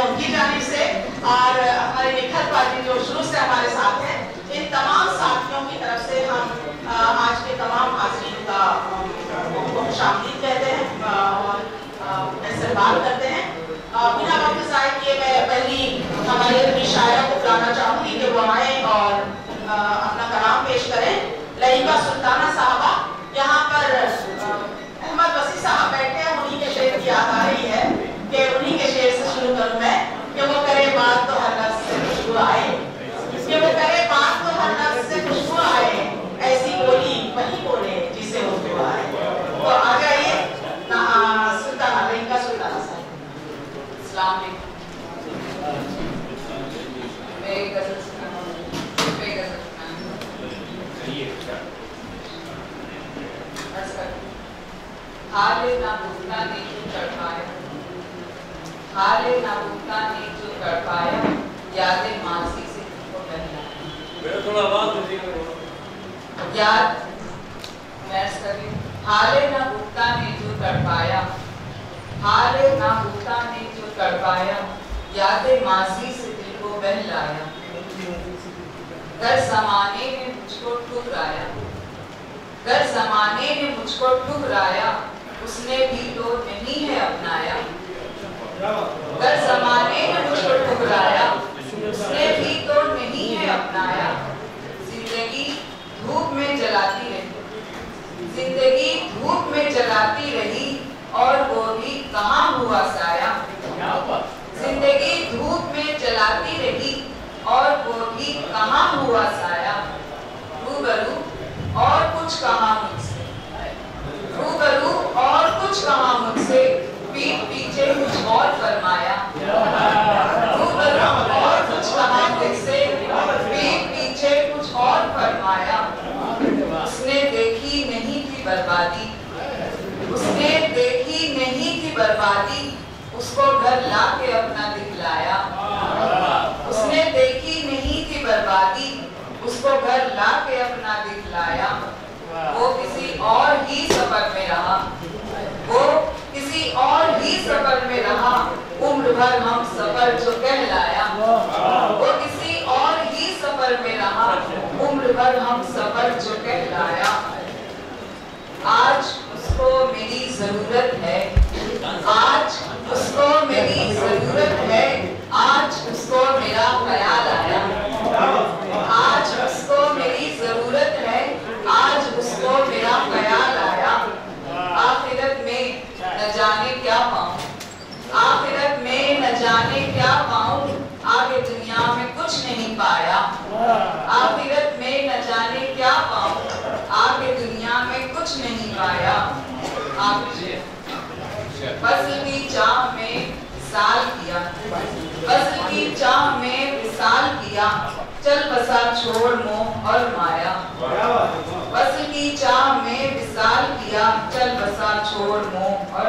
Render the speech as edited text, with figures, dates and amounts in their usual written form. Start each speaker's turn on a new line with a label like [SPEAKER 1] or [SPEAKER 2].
[SPEAKER 1] उनकी जानिब से और हमारे निखत पार्टी जो शुरू से हमारे साथ हैं, इन तमाम साथियों की तरफ से हम आज के तमाम हाज़रीन का खुशामदीद कहते हैं और इस्तकबाल करते हैं। बिना वक्त ज़ाया किए मैं पहली हमारी शायरा को बुलाना चाहूँगी कि वो आए और अपना कलाम पेश करें। लईका सुल्ताना साहबा, यहाँ पर अहमद वसी साहब बैठे हैं, उन्हीं के शेर की याद आ रही है कि उन्हीं के शेर से शुरू करूँ मैं कि वो करे बात तो हर लफ्ज़ से खुशबू आए, कि वो करे बात तो हर लफ्ज़ से खुशबू आए, ऐसी बोली वही बोले जिसे वो दुआ आए। तो आ जाइए सुल्ताना, लईका सुल्ताना साहब। अस्सलाम वालेकुम। मैं एक गज़ल हाले ना भूखा ने जो तड़पाया, हाले ना भूखा ने जो तड़पाया, यादें मासी से तुमको बहलाया। मेरा थोड़ा आवाज दीजिए। याद मैच करिए। हाले ना भूखा ने जो तड़पाया, हाले ना भूखा ने जो तड़पाया, यादें मासी से दिल को बहलाया। कर ज़माने ने मुझको ठुकराया, कर ज़माने ने मुझको ठुकराया, उसने भी तो नहीं है अपनाया। कर ज़माने ने मुझको ठुकराया, उसने भी तो नहीं है अपनाया। जिंदगी धूप में जलाती रही, जिंदगी धूप में जलाती रही, और वो भी कहाँ हुआ साया। जिंदगी धूप में जलाती रही, और वो भी कहाँ हुआ साया। रूबरू और कुछ कहा मुझसे, रूबरू और कुछ कहा मुझसे, पीठ पीछे कुछ और फरमाया। रूबरू और कुछ कहा मुझसे, पीठ पीछे कुछ और फरमाया। उसने देखी नहीं थी बर्बादी, उसने देखी नहीं थी बर्बादी, उसको घर ला के अपना दिखलाया। उसने देखी नहीं थी बर्बादी, उसको घर ला के अपना दिखलाया। वो किसी और ही सफर में रहा, वो किसी और ही सफर में रहा, उम्र भर हम सफर जो कहलाया। वो किसी और ही सफर में रहा, उम्र भर हम सफर जो कहलाया। आज उसको मेरी जरूरत है, आज उसको मेरी जरूरत है, आज उसको मेरा ख्याल आया। आज उसको मेरी जरूरत है, आज उसको मेरा ख्याल आया। आखिरत में न जाने क्या पाऊं, आखिरत में न जाने क्या पाऊं, आगे दुनिया में कुछ नहीं पाया। आखिरत में न जाने क्या पाऊं, आगे दुनिया में कुछ नहीं पाया। फसल की चाह में विसाल किया, फसल की चाह में विसाल किया, चल बसा छोड़ मोह और माया। फसल की चाह में विसाल किया, चल बसा छोड़ मोह और